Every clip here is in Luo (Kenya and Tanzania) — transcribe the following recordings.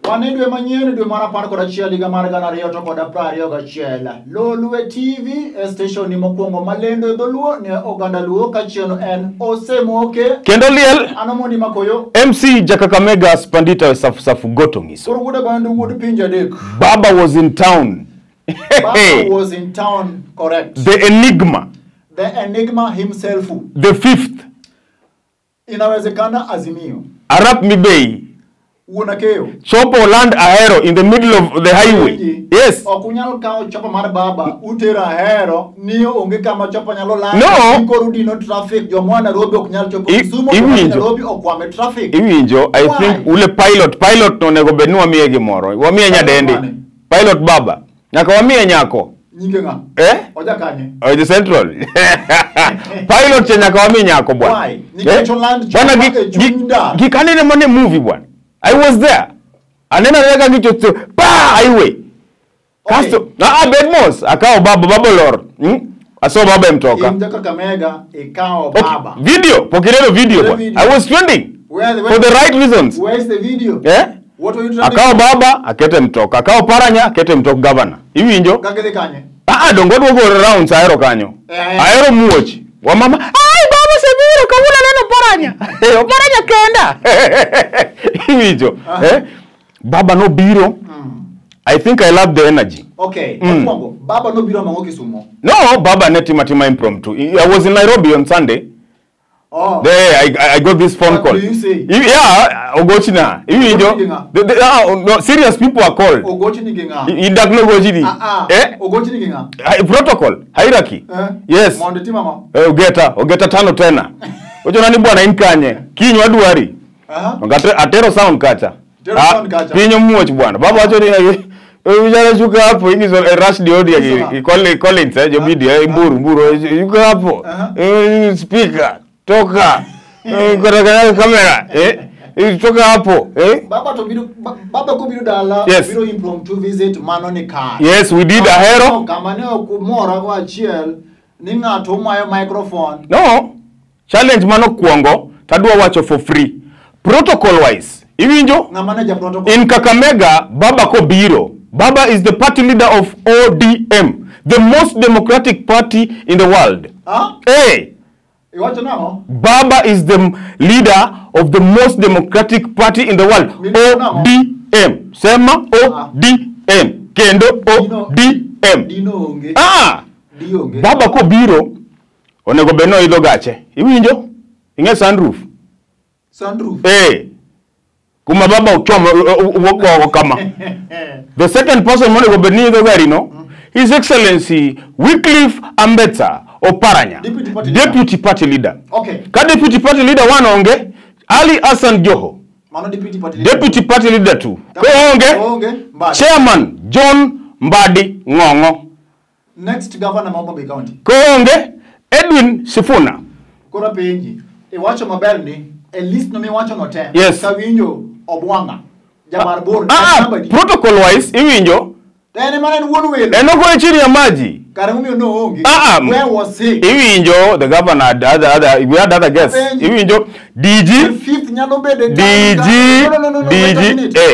Wanedwe manyene dwe mara par kod achiel higa mar 2021. Lolwe TV station ni mokwongo malendo dholuo ne oganda luo kachiel en Osemoke kendo liel Anomoni Makoyo MC Jakakamega Spandita Safu Gotongiso. Wude bandu wude pinja dek. Baba was in town. Baba was in town, correct. The enigma. The enigma himself. The fifth. Inawezekana Azimio. Arap Mibei. Unakeo. Chopo land Ahero in the middle of the highway. Yes. Okunyalo kao chopo mar baba utera Ahero niyo onge kama chopo nyalo land. No. Korudi no traffic jomwa Nairobi okunyalo chopo Kisumu Nairobi okwame traffic. Iwinjo I think ule pilot no nego bedni wamiye gimoro. Wamiye nyadendi. Pilot baba. Nyaka wamiye nyako. Nyinge nga. Oja kanye. The Central. Pilot che nyaka wamiye nyako bwana. Why? Nikecho land chopo ejunda. Gikanene mone movie bwana. I was there. Anena rega ngicho pa highway. Kasto Bedmos akao baba lor. Aso baba mtoka. Jakakamega ikao baba. Video, pokirelo video bwana. I was trending. For the right reasons. Where is the video? What were you trying akao baba akete mtoka. Akao paranya akete mtoka governor. Iwinjo? Kagede kanye. Dongo go rounds Ahero kanyo. Ahero muoch. Wa mama, ai baba sebiro kawuna neno paranya. Paranya kenda. Iwinjo? Baba no biro. I think I love the energy. Okay. Baba no biro mango Kisumu. No, Baba netimatima impromptu. I was in Nairobi on Sunday. Oh. There I got this phone call. What do you say? Yeah, Ogochina. No, serious people are called. Ogochini genga. Idakno Gochini. Ogochini genga. Protocol, hierarchy. Yes. Mondeti mama. Ogeta tano tena. Ojo nani bwana inkanye. Kinyo adwari. Atero sound kacha. Pinyo muoch bwana. Baba wacho ni ujana shuka hapo ingi so rush diodia Collins jo media mburu yuka hapo speaker toka kwa kamera toka hapo Baba ko biro dala biro impromptu visit mano ni car. Yes, we did Ahero kama ne okumora kwa achiel ni ngato mayo microphone. No, challenge mano kuongo tadwa wacho for free protocol wise. Iwinjo? In Kakamega, Baba ko biro. Baba is the party leader of ODM, the most democratic party in the world. Hey! Baba is the leader of the most democratic party in the world. ODM. Sema ODM. Kendo ODM. Baba ko biro. Onego beno ido gache. Iwinjo? Inge sunroof. Sunroof? Kuma baba uchoma kama. The second person mone go bedni the gari no. His Excellency Wycliffe Ambetsa Oparanya. Deputy party leader. Okay. Ka deputy party leader wanonge Ali Hassan Joho. Mano deputy party leader tu. Ko onge. Chairman John Mbadi Ngongo. Next governor Mama County. Ko onge Edwin Sifuna. Kora penji. Wacho maber ni at least no me wacho no ten. Yes. Kawinjo Obwanga. Jamar bor. Protocol wise iwinjo. Tene mane wuonu welo. Enoko chini ya maji. Karamumio no onge. Where was he? Iwinjo the governor we had other guests. Iwinjo DG. The fifth nyalo bede DG.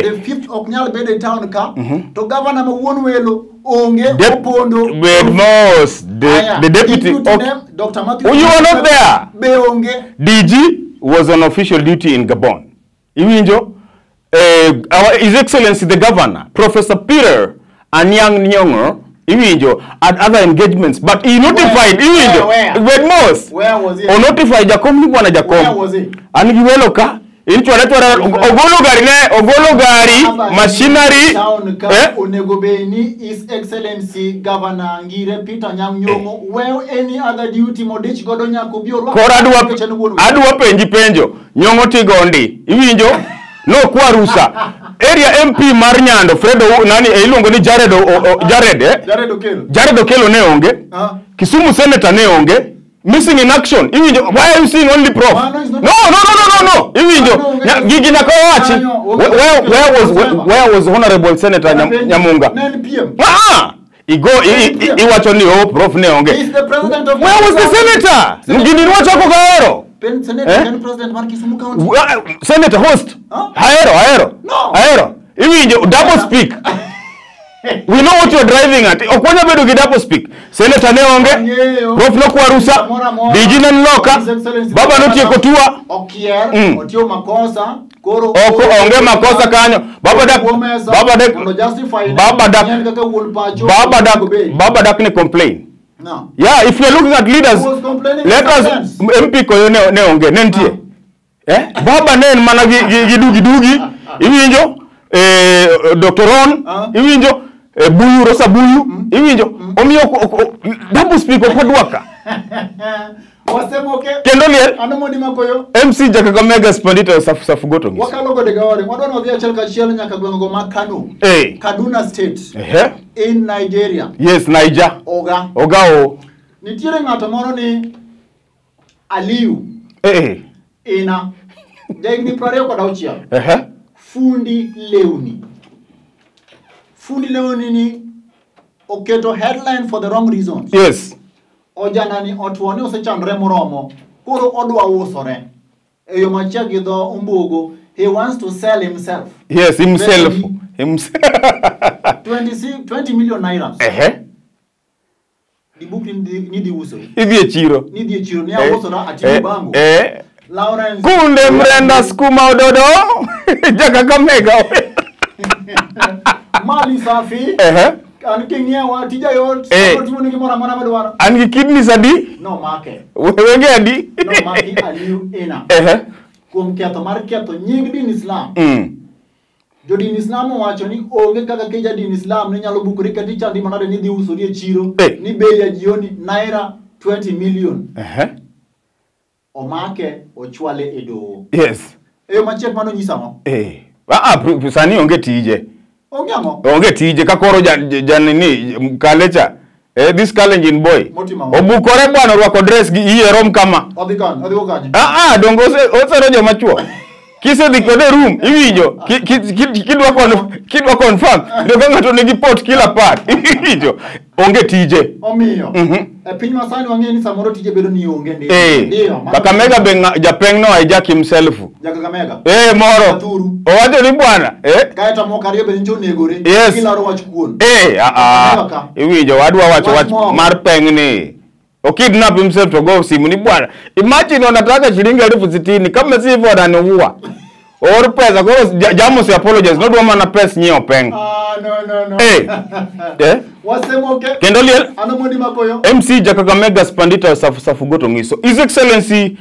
The fifth ok nyalo bede town ka. To governor ma wuonu welo onge opondo. Bedmos the deputy. Dr. Matthew. You were not there. Be onge. DG was on official duty in Gabon. Iwinjo His Excellency the Governor, Professor Peter Anyang Nyong'o, Iwinjo, had other engagements, but he notified Iwinjo. Where was he? Or notified Jakom ni bwana Jakom. Where was he? Anigiwelo ka ogolo gari machinery onegobeni His Excellency Governor Ngire Peter Anyang Nyong'o where any other duty modich godo nyako biorwa adwa penjo Nyong'o tigondi Iwinjo no kwa rusa area MP mar Nyando Fredo nani iluongo ni Jared Okelo ne onge Kisumu senator ne onge missing in action Iwinjo why are you seeing only prof no Iwinjo gigi na kawachi where was honorable senator Nyamunga iwacho ni prof ne onge where was the senator ngini wacho ko gaero Senator President Mark Kisumu County. Senator host. Ahero. No. Ahero. Iwinjo double speak. We know what you're driving at. Okwanya bedo gi double speak. Senator ne onge. Prof no kwa rusa. Dijina nloka. Baba no tieko tua. Okier, otio makosa. Koro oko onge makosa kanyo. Baba dak ne complain. No. Yeah, if you're looking at leaders, let us MP ko ne onge nentie. Baba ne mana gidugi. Iwinjo Dr. Ron, iwinjo Buyu Rosa Buyu, iwinjo omiyo double speak okwadwaka. Wasemoke Kendoliel anomodi makoyo MC Kakamega Spandita safugoto ngisi. Wakalogo de gawari mwadona odhi achiel kachiel nyaka gwengo ma Kano. Kaduna State. In Nigeria. Yes, Niger. Oga o. Nitiere ng'ato moro ni Aliu. Ina Degni 26. Fundi Leuni ni oketo headline for the wrong reasons. Yes. Ojana ni otuone osechandre moromo. Koro odwa usore. Eyo machia gidho umbugo. He wants to sell himself. Yes, himself. 20 million naira. Di book ni di uso. Idhi e chiro. Ni ya usora ati bango. Lawrence Kunde mrenda skuma ododo. Kakamega. Mali safi. Ankingia watija yot. Timo ngimora mwana madwara. Angi kidney sadi? No make. Wenge adi? No make Aliu ina. Kuom ketho mar ketho nying din Islam. Jodin Islam wacho ni onge kaka keja din Islam ne nyalo bukore kati chandi manade ni dhi uso rie chiro ni bei ya jioni naira 20 million. Omake ochwale edo. Yes. Eyo machiek mano nyisamo. Sani onge tije. Onge tije kakoro janini kalecha. This Kalenjin boy. Obukore bwana rwako dress gi iyerom kama. Odhi go kanye. Dongo osero joma chuo. Kise dhi kode room iwinjo kidwa confirm ndio ngato nigi pot kila part iwinjo onge tije omiyo piny masani wang'eni samoro tije bedo ni onge ndio Kakamega be japeng no hijack himself Kakamega moro owacho ni bwana kaeta mokariyo be njo negore kila ro wach kuon iwinjo wadwa wacho mar peng ni okidnap himself to go simu ni bwana imagine unataka shilingi 60,000 kama si hivyo ananiua or pesa kwa jamu si apologize no dwama na pesa nyio peng no wasemoke Kendoliel anomodi makoyo MC Kakamega Spandita safugoto ngiso His Excellency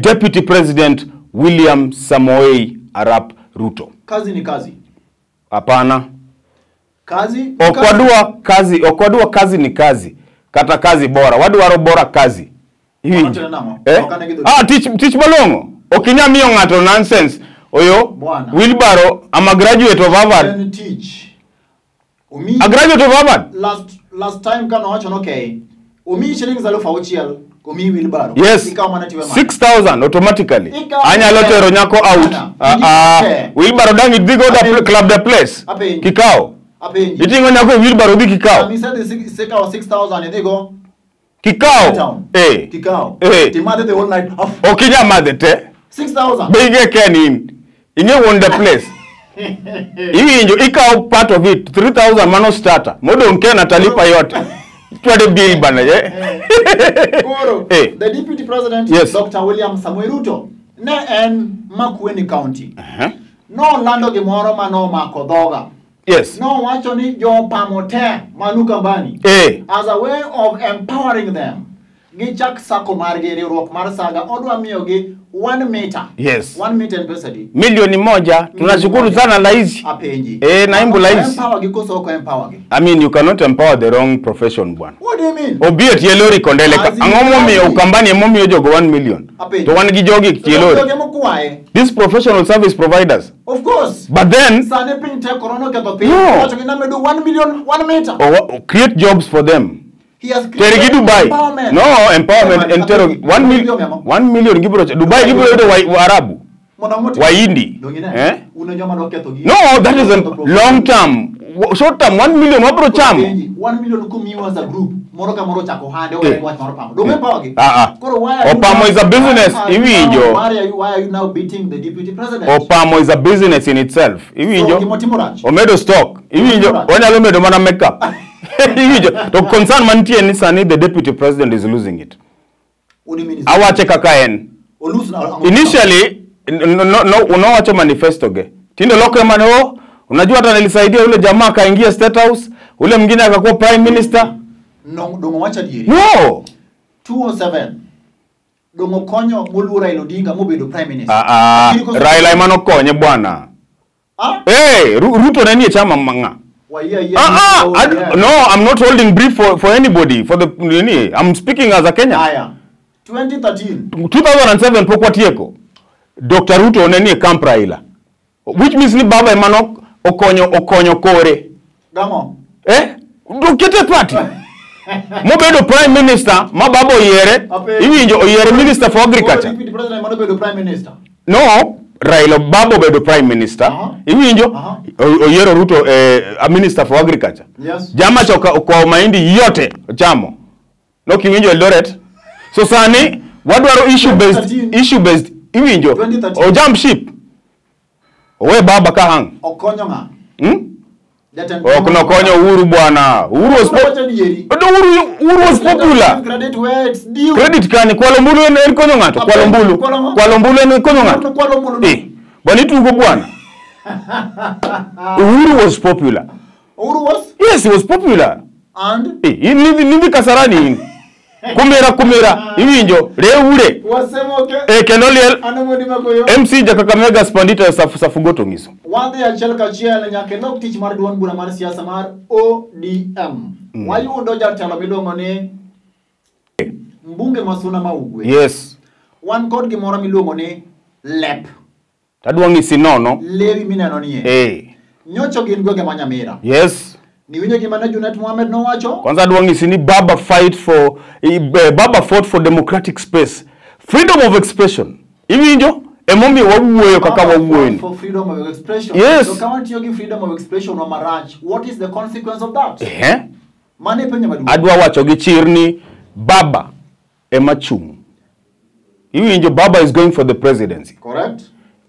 Deputy President William Samoei Arap Ruto. Kazi ni kazi. Hapana. Kazi okwadua kazi ni kazi. Kata kazi bora. Wadwaro bora kazi. Hivi. Teach malongo. Okinya miyo ngato nonsense. Oyo Wilbaro I'm a graduate of Harvard. Teach. A graduate of Harvard. Last time kana wacho okay. Umi shilingi za 1,000 umi Wilbaro. Yes. 6,000 automatically. Anyalo tero nyako out. Wilbaro dangi digo da club the place. Kikao. Itingo nyako Wilbaro di kikao. Mi said 6,000 they go. Kikao. Kikao. Timade the whole night. Okinya madete. 6,000. Bege kenin. Inge won the place. Iwinjo ikao part of it 3,000 mano starter. Modo nkena talipa yote. Twade bill bana The Deputy President Dr. William Samoei Ruto ne en Makueni County. No lando gimoro mano makodhoga. Yes. No wacho ni jo pamote manuka bani. As a way of empowering them. Gichak sako marge riwruok mar saga odwa miyo gi 1 meter. Yes. 1 meter in pesa di. Milioni moja. Tunashukuru sana rais. Apenji. Naimbu rais. Empower gi koso ko empower gi. I mean you cannot empower the wrong profession bwana. What do you mean? Obiet yelori kondele ka. Angomo miyo ukambani momiyo jogo 1 million. Apenji. To wan gi jogi yelori. These professional service providers. Of course. But then sane pin te corona ke to pin. Wacho gi na medo 1 million 1 meter. Create jobs for them. He has created empowerment. No, empowerment and 1 million gibro Dubai gibro wa Arabu. Wa Hindi. No, No, that is a long term. short term 1 million wabro chamo 1 million kumiwa as a group moro ka moro chako hande o watch moro pamo do me pawagi Opamo is a business iwinjo why are you now beating the deputy president? Opamo is a business in itself iwinjo omedo stock iwinjo onyalo medo mana makeup iwinjo to concern mantie ni sani the deputy president is losing it awache kaka en initially no wacho manifesto ge tindo lokre mane unajua hata nilisaidia ule jamaa kaingia State House, ule mwingine akakuwa prime minister. No, dongo wacha dieri. No. 207. Dongo konyo mulu Raila Odinga mobedo prime minister. Raila imano konye bwana. Ruto nani chama manga. No, I'm not holding brief for anybody for the I'm speaking as a Kenyan. Aya. 2013. 2007 pokwa tieko. Dr. Ruto nani camp Raila. Which means ni baba imano okonyo kore. Gamo. Dokete party. Mobedo prime minister, mababo yere. Iwinjo oyere minister for agriculture. Deputy president mobedo prime minister. No, Raila babo bedo prime minister. Iwinjo oyero Ruto a minister for agriculture. Yes. Jama choka kwa mahindi yote chamo. No kiwinjo Eldoret. So sani wadwaro issue based iwinjo. O jump ship. Owe baba kahang. Okonyo nga. Kuna konyo Uhuru bwana. Uhuru was popular. Credit kani Kuala Lumpur en konyo ngato. Kuala Lumpur en konyo ngato. Bani tugo bwana. Uhuru was popular. Uhuru was? Yes, he was popular. And? Nivi Kasarani. Kumera iwinjo reure wasemoke Kenoliel anamodi makoyo MC Jakakamega Spandita safugoto ngiso wande ya chelka chiel nyake nok tich mar duon bura mar siasa mar ODM wayudo jatelo midongo ni Mbunge Masuna Maugwe. Yes. Wan kod gimoro miluongo ni lep. Taduangi sinono. Lewi mineno nie. Nyocho gin gwenge ma Nyamira. Yes. Ni winjo gima ne Junet Mohamed no wacho? Kwanza duangi sini Baba fought for democratic space. Freedom of expression. Iwinjo? Emomi wawuoyo kaka wawuoyo. For freedom of expression. Yes. So kama tiyo gi freedom of expression wa marach, what is the consequence of that? Mane penye madu. Adwa wacho gi chirni Baba emachung. Iwinjo Baba is going for the presidency. Correct.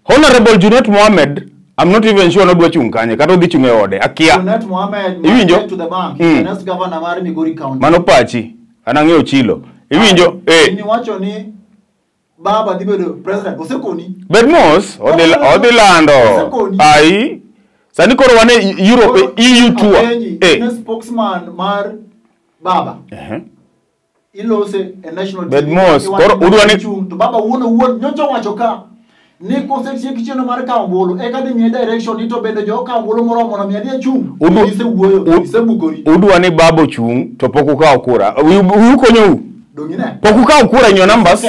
Honorable Junet Mohamed, I'm not even sure not watching kanye kato dhi chunge ode akia. Junet Mohamed went to the bank. The next governor mar Migori County. Manopachi anang'eyo chilo. Iwinjo ni wacho ni Baba dhi bedo president osekoni. Bedmos odilando. Ai sani koro wane Europe EU tour. The spokesman mar Baba. Ilose a national Bedmos koro udwane to Baba wuon nyocho wacho ka ni konseksi kicheno mar Kambolo e ka dhi direction ito bende jo Kambolo moromo na miadi chung ise wuoyo ise bukori udwane Babo chung to poku ka okura ukonyo dongine poku ka okura nyo numbers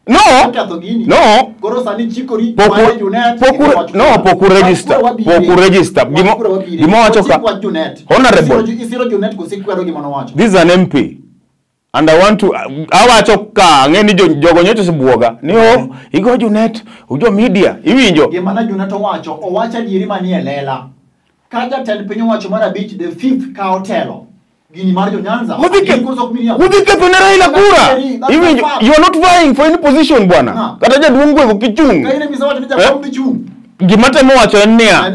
no koro sani chikori poku register gimo wacho ka honorable isiro Junet kusikwero gimo no wacho. This is an MP and I want to awacho ka ngeni jogo nyoto sibuoga ni igo Junet ujo media iwinjo gima na Junet owacho dieri mani e lela kaja tel pinyo wacho mara beach the 5th ka hotelo gini mar jo Nyanza udhike na Raila kura iwinjo you are not vying for any position bwana kata jaduongwe kichung kaine bisa wacho ni jakombi chung gima temo wacho nia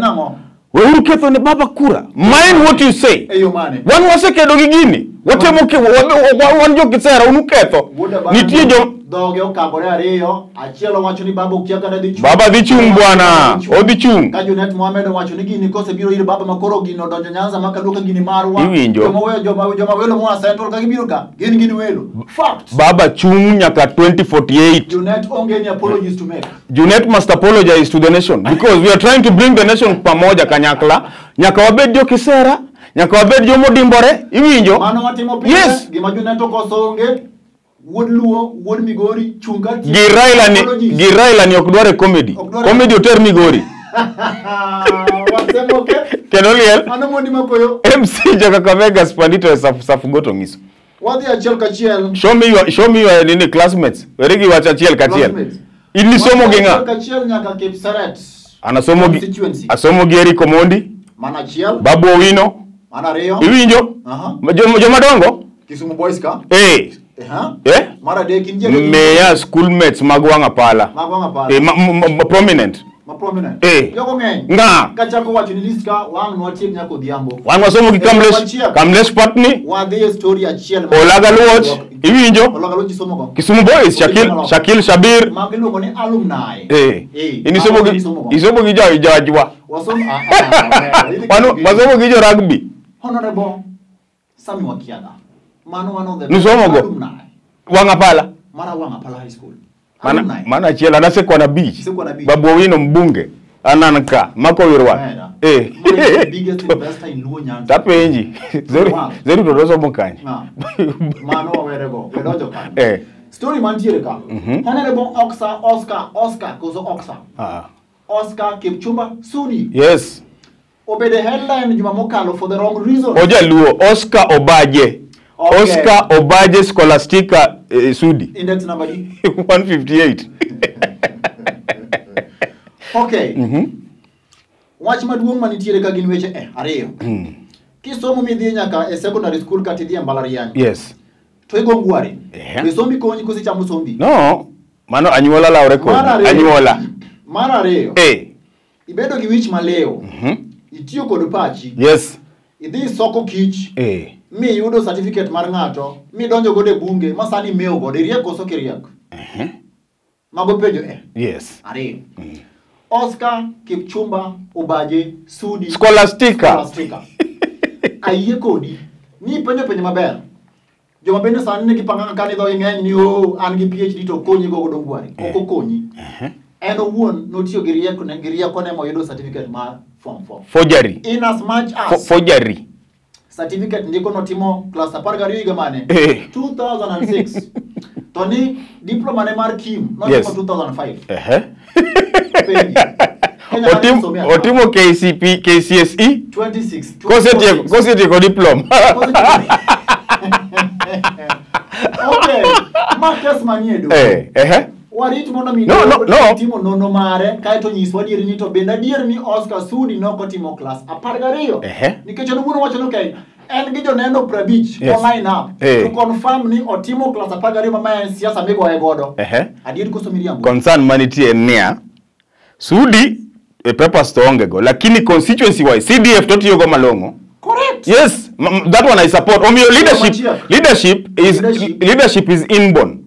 Uhuru ketho ne Baba kura. Mind what you say. Wan wasekedo gi gini. Watemo ke wan jo kisera unu ketho. Nitie jo doge okabore ariyo. Achielo wacho ni Baba ukiaga na dhi chung. Baba dhi chung bwana. Odhi chung. Ka Junet Mohamed wacho ni gini kose biro ir Baba makoro gino donjo Nyanza makaluka gini marwa. Joma welo mwa Central ka gibiro ka. Gini welo. Fact. Baba chung nyaka 2048. Junet onge ni apologies to make. Junet must apologize to the nation because we are trying to bring the nation pamoja kanyakla. Nyaka wabed jo kisera, nyaka wabed jo modimbore, iwinjo. Mano watimo pile. Yes. Gima Junet okosonge. Wuod Luo, wuod Migori, chunga ti. Giraila ni okdware comedy. Comedy oter Migori. Wasemoke. Kenoliel. Ano modi makoyo. MC Jakakamega Spandito safugoto ngiso. Wadi achiel kachiel. Show me your nini classmates. Werigi wacha achiel kachiel. Ili somo genga. Kachiel nyaka Kipseret. Asomo Geri Komondi. Mana chiel. Babu Owino. Mana Rio. Iwinjo? Joma dongo? Kisumu Boys ka? Mara de kinje. Meya schoolmates magwanga pala. Magwanga pala. Prominent. Prominent. Yoko ng'eny. Nga. Kachako wacho ni list ka wang nwatiek nyako dhiambo. Wan wasomo gi Kamlesh Patni. Wadhi story achiel. Olaga Luoch. Iwinjo? Olaga Luoch isomo go. Kisumu Boys, Shakil Shabir. Magiluongo ni alumni. Isomo gi jajwa. Wasomo wasomo gi jo rugby. Honorable Sami Wakiaga. Mano one of the alumni. Wangapala. Mara Wangapala High School. Mana chiela na Sekwana Beach. Babu Owino mbunge. Ananka. Mako Wirwa. Biggest investor in Luo Nyanza. Tapenji. Zeru todoso mukanya. Mano wawerego. Wedojo ka. Story mantiere ka. Honorable Oscar Kozo Oxa. Oscar Kipchumba Sudi. Yes. Obede headline Juma mokalo for the wrong reason. Oja Luo. Oscar Obaje. Okay. Oscar Obaje Scholastica Sudi. Index number 158. Okay. Watch maduong manitiere ka gin weche ariyo. Kisomo midhi nyaka secondary school kata idhi mbalariany. Yes. To igo ngwari. Besomi konyi kosi chamo sombi. No. Mano anyuola laure ko. Anyuola. Mara ariyo. Ibedo gi wich maleo. Itiyo kod pachi. Yes. Idhi soko kich. Mi yudo certificate mar ng'ato, mi donjo gode bunge, masani meo gode, riek koso kiriek. Mago pejo Yes. Ariyo. Oscar Kipchumba Obaje Sudi. Scholastica. Ayie kodi. Ni penjo maber. Joma bende sani ne gipanga kani dho ng'eny ni an gi PhD to konyi go godo ngwari. Oko konyi. En owuon notiyo gi rieko ne moyudo certificate mar Form 4. Forgery. In as much as forgery. Certificate ndiko notimo class 12 higa mane 2006. Toni diploma ne mar Kim notimo 2005. Otimo KCSE 26. Koseti ko diploma. Okay. Marcus Maniedo. Warit mondo mi timo nono mare kaito nyiswa dier ni to benda dier ni Oscar Sudi noko timo class 12. Nikech ono wuono wacho no okay. En gi joneno prabich online up to confirm ni otimo class 12 mama en siasa migo e godo. Adier koso miriambo. Concern manitie nia Sudi papers to onge go lakini constituency wise CDF to tiyo go malongo. Correct. Yes, that one I support. Omio leadership is inborn.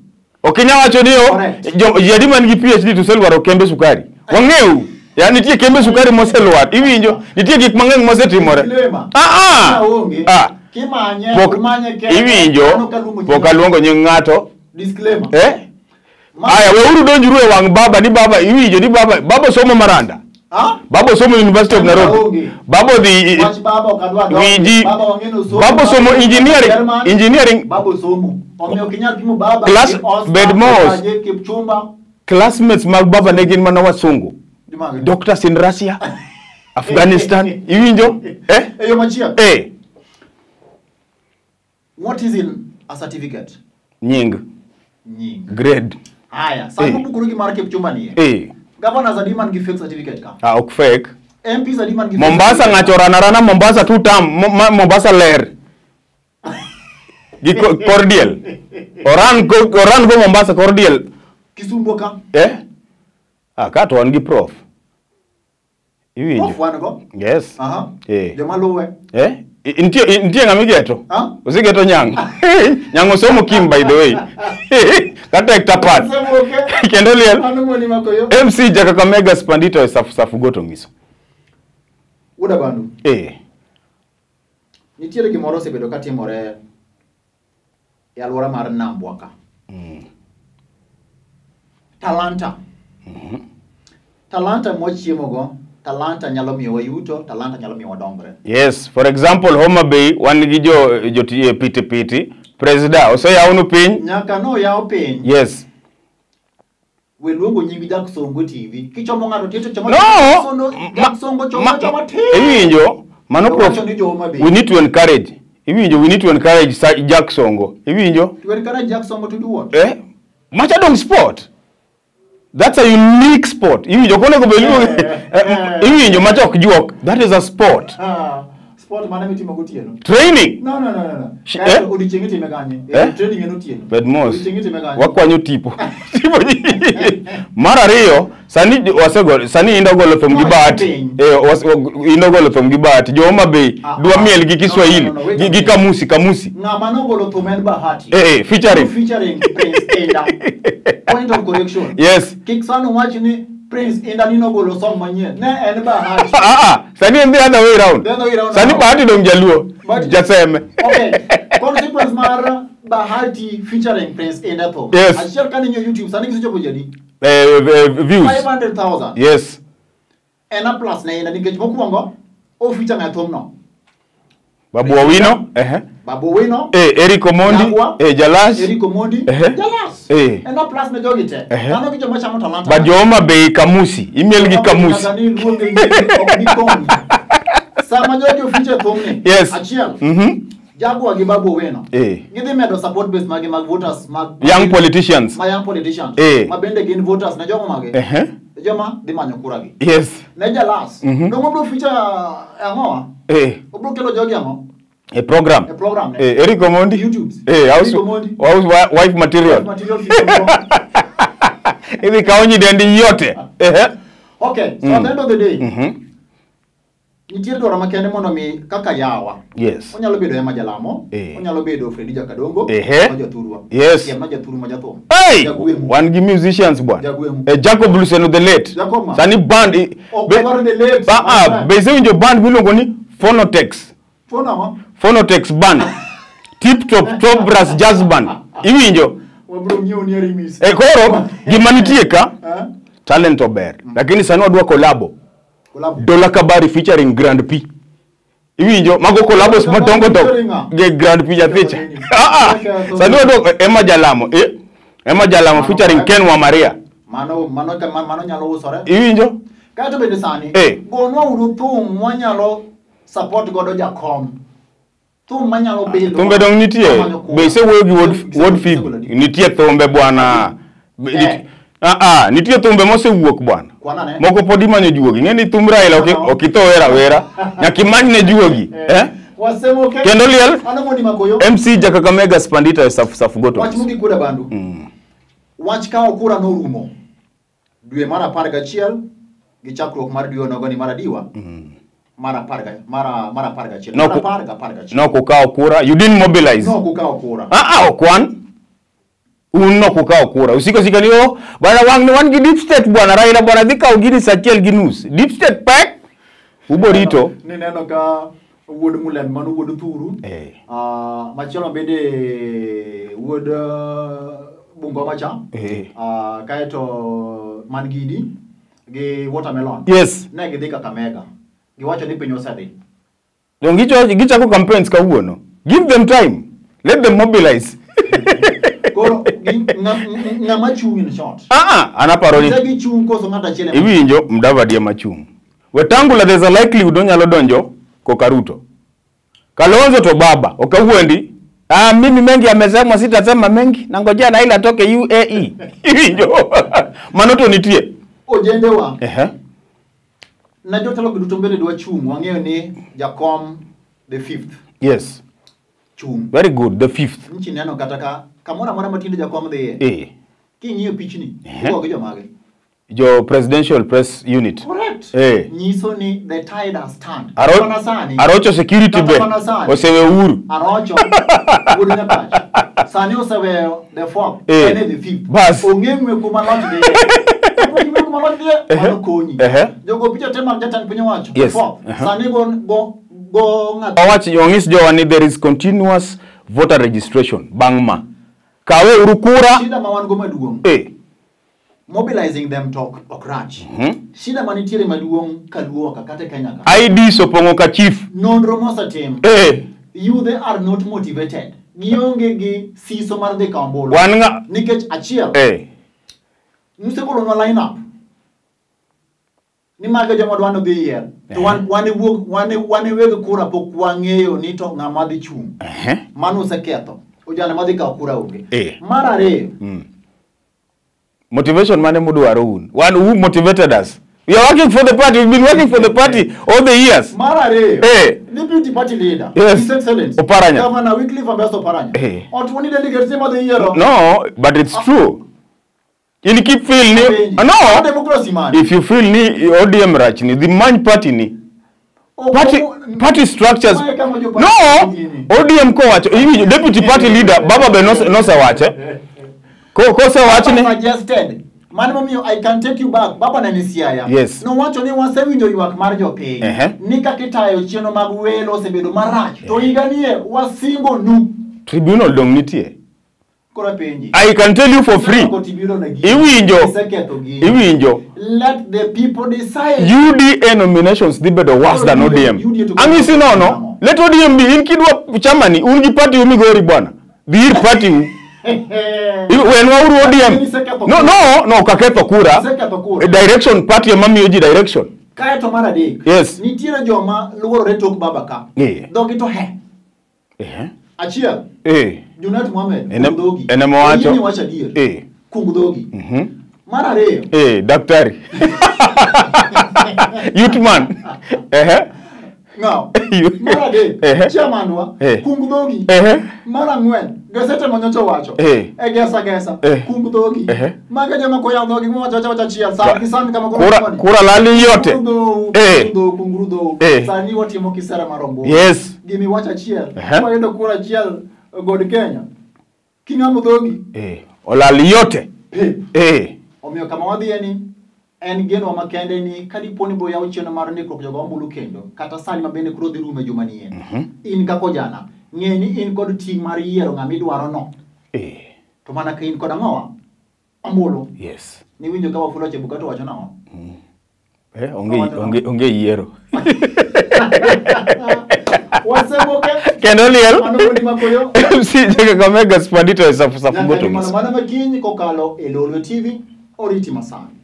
Okinya wacho niyo jadima ngi PhD to selwaro kembe sukari. Wangeu yani nitie kembe sukari moselwar. Iwinjo nitie gik mang'eny mosetimore. Kimanye iwinjo pokaluongo nying ng'ato. Disclaimer. Aya weuru donjuru e wang baba ni baba iwinjo ni baba somo Maranda. Baba somo University of Nairobi. Baba baba somo engineering. Baba somo. Omio kinyal pimo baba. Classmates mag baba negin mana wasungu. Doctors in Russia, Afghanistan. Iwinjo? Eyo machia. What is in a certificate? Nying. Grade. Aya, sabu bukuru ki mara Kipchumba ni. Governor Zadiman gi fake certificate ka. Ok fake. MP Zadiman gi Mombasa ngachorana Mombasa 2 term Mombasa ler. Cordial. Oran go Mombasa cordial. Kisumu ka? Kato wan gi prof. Prof wan go? Yes. Joma luwe. Intie ngamigeto. Usigeto nyang. Nyang osomo Kim by the way. Kata ektapat. Kendo liel. MC Kakamega Spandito safu goto ngiso. Uda bandu. Nitiere gimoro osebedo ka timore e alwora mar Nambwaka. Talanta. Talanta mochiemo go. Talanta nyalo miyo yuto, talanta nyalo miyo dongre. Yes, for example, Homa Bay, wan gi jo piti. Presida, ose yaunu piny? Nyaka no yao piny. Yes. We luongo nyingi Jacksongo TV. Kichomo ng'ato tito chomo. No! Jacksongo chomo TV. Iwinjo, mano prof. We need to encourage. Iwinjo, we need to encourage Jacksongo. Iwinjo? To encourage Jacksongo to do what? Machadong sport. That's a unique sport. Iwinjo kone go belu. Iwinjo machok juok. That is a sport. Sport mana mitimo gotieno. Training. No. Odiochieng' itime kanye. Training en otieno. Bedmos. Odiochieng' itime kanye. Wakwanyo tipo. Mar ariyo, sani wasegolo, sani indogolo thum gi bahati. Indogolo thum gi bahati. Jo Homa Bay dwa miel gi Kiswahili, gi kamusi. Ng'ama nogolo thum en Bahati. Featuring Prince Indah. Point of correction. Yes. Kik sano wach ni Prince Indah ni nogolo song manyien. Ne en Bahati. Sani en the other way round. Sani Bahati dong jaluo. Jaseme. Okay. Consequence mar Bahati featuring Prince Indah to. Yes. Achiel kan inyo YouTube sani kisichopo jadi. Views. 500,000. Yes. Ena plus na ina nikech mokwongo o feature na thum no. Babu Owino, Babu Owino, Eric Omondi, Jalas, Eric Omondi, Jalas. Ena plus na jogite. Nano kicho mocha mo talanta. Ba Jo Homa Bay kamusi, email gi kamusi. Sama jojo feature thum ni. Yes. Achiel. Jaguar gi Babu Owino. Gidhi medo support base mag voters mag young politicians. My young politicians. Ma bende gin voters na jomo mage. Joma di manyo kura gi. Yes. Na Jalas. Dongo bro feature angoa. Obro kelo jogi ango. A program. Eric Omondi. YouTube. House wife material. Hivi kaonyi dendi yote. Okay, so at the end of the day. Nitiere dwaro makende mondo mi kaka yawa. Yes. Onyalo bedo Ema Jalamo, onyalo bedo Fredi Jakadongo, Majathurwa. Yes. Majathuru Majathum. Hey! One give musicians bwana. Jacob Luseno the late. Sani band. The late. Base winjo band milongo ni Phonotex. Phonotex band. Tip top brass jazz band. Iwinjo. Wabro nyeo ni remix. Koro gima nitie ka talent ober. Lakini sani wadwa collabo. Dola Kabari featuring Grand P. Iwinjo mago collabos madongo ge Grand P jathicha. Sani wadwa Ema Jalamo. Ema Jalamo featuring Ken wa Maria. Mano nyalo usore. Iwinjo? Kato bende sani. Gonwa uru thum mwanyalo support godo jakom. Thum manyalo belo. Thumbe dong nitie. Be se wuoyo gi word feed. Nitie thumbe bwana. Nitie thumbe mosewuok bwana. Moko pod imanyo juogi. Ng'eni thum Raila okitho wera. Nyaki manyne juogi. Kendo liel. MC Jakakamega Spandita safu goto. Wach mugi kuda bandu. Wach ka okura no rumo. Dwe mara 11 gi chakruok mar dwe no goni mara diwa. Mara parga chiel. No kukao kura. You didn't mobilize. No kukao kura. Okwan. Uno kukao kura. Usiko ni bwana wan gi deep state bwana Raila bwana dhika ugini sachiel gi nus. Deep state pack. Uborito. Ni neno ka wuod Mulen manu wuod Thuru. Machielo bende wuod Bungoma cha. Kaeto Mangidi gi Watermelon. Yes. Ne gi dhika Kakamega. Giwacho ni pinyo sadi. Don't gichako campaigns kawuono. Give them time. Let them mobilize. Koro ngama chung in short. Anaparo ni. Segi chung koso ngata chile. Iwinjo Mudavadi ema chung. Wetangula there's a likelihood onyalo donjo Kokaruto. Kalonzo to baba. Okawuondi. Mimi mengi amesema sitasema mengi. Nangojea na ila toke UAE. Iwinjo. Manoto nitie. Ojende wa. Na jotelo duto mbele dwa chung wang'eyo ni jakom the 5th. Yes. Chung. Very good, the 5th. Nchi neno kataka kamora mara matinde jakom the King'iyo pichni. Go jomage. Jo presidential press unit. Correct. Nyiso ni the tide has turned. Arocho security be. Osewe uhuru. Arocho. Uhuru nyapach. Sani osewe the 4th. Ene the 5th. Bas. Ongemwe kumalot de. Jogo picha tema mjata penye wacho. Yes. Sani go Watch yongis jowani there is continuous voter registration bangma. Kawe urukura. Shida mawan go maduong. Mobilizing them talk okrach. Shida manitiere maduong kaluo kakate Kenya ka. ID sopongo ka chief. Nonro mosa tem. You they are not motivated. Gionge gi siso mar de kambolo. Wanga nikech achiel. Nusebolo no line up. Ni maga joma dwano dhi yier. To wane wege kura pok wang'eyo ni to ng'ama dhi chung. Mano oseketho. Ojana madhi kawo kura onge. Mar ariyo. Motivation mane mudwaro un. One who motivated us. We are working for the party. We've been working for the party all the years. Marare. Hey. Deputy party leader. Yes. His Excellency. Oparanya. Governor Wycliffe Ambeso Oparanya. Hey. Or 20 delegates of the year. No, but it's true. You keep feeling no. Democracy man. If you feel ni ODM rach ni the man party ni. Party structures. No. ODM ko wacho. Deputy party leader Baba be no sa wache. Ko sa wache ni. Suggested. Manimo I can take you back. Baba na nisiaya. Yes. No wacho ni wanse winjo yuak mar jopiny. Nika kitayo chieno mag welo osebedo marach. To iganie wasingo nu. Tribunal dong nitie. Penji. I can tell you for free. Iwinjo. Let the people decide. UDA nominations they better worse than ODM. Angisi no. Let ODM be in kidwa chamani ungi party umigori bwana. The party. When wa ODM. No kaketho kura. Direction party mami oji direction. Kaya to mara dik. Yes. Nitiere joma luoro retok baba ka. Dogi to he. Achia. Junat Mohamed. Kungudogi. Enemo wacho. Yini wacha dier. Kungudogi. Mara reo. Daktari. Youth man. Now. Mara de. Chairman wa. Kungudogi. Mara ngwen. Gesete monyocho wacho. Gesa. Kungudogi. Maga jama ko yandogi mo wacha chia. Sa kisami kama kura lali yote. Kungudo. Sani wati mo kisara marombo. Yes. Gimi wacha chia. Kwa yendo kura chia God Kenya. Kinga Mudogi. Olali yote. Omio kama wadhieni en geno makende ni kadiponi boya uchieno mar ndiko jogo ombulu kendo kata sani mabende kuro dhi rume juma nie. In kako jana ng'eni in kod ting mar yiero ng'ama idwaro no. To mana ka in kod ang'owa ombulu. Yes. Ni winjo ka Wafula Chebukati wacho nang'o? Onge yiero. Kendo liel. MC Kakamega Spandito Safu Botomis. Mana makinyi kokalo Elolo TV oriti masani.